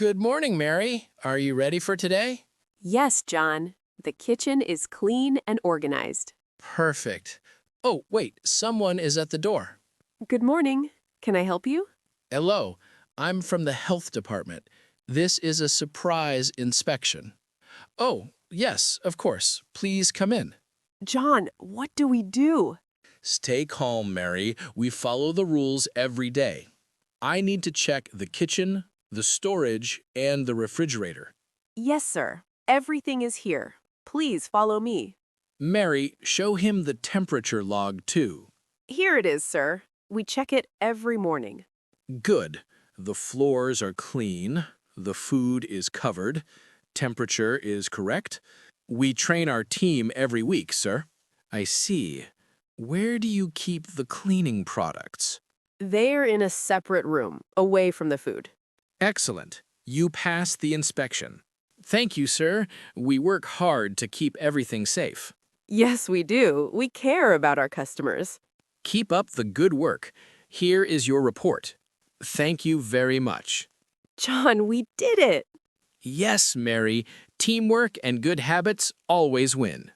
Good morning, Mary. Are you ready for today? Yes, John. The kitchen is clean and organized. Perfect. Oh, wait, someone is at the door. Good morning. Can I help you? Hello, I'm from the health department. This is a surprise inspection. Oh, yes, of course. Please come in. John, what do we do? Stay calm, Mary. We follow the rules every day. I need to check the kitchen, the storage, and the refrigerator. Yes, sir. Everything is here. Please follow me. Mary, show him the temperature log, too. Here it is, sir. We check it every morning. Good. The floors are clean. The food is covered. Temperature is correct. We train our team every week, sir. I see. Where do you keep the cleaning products? They're in a separate room, away from the food. Excellent. You passed the inspection. Thank you, sir. We work hard to keep everything safe. Yes, we do. We care about our customers. Keep up the good work. Here is your report. Thank you very much. John, we did it. Yes, Mary. Teamwork and good habits always win.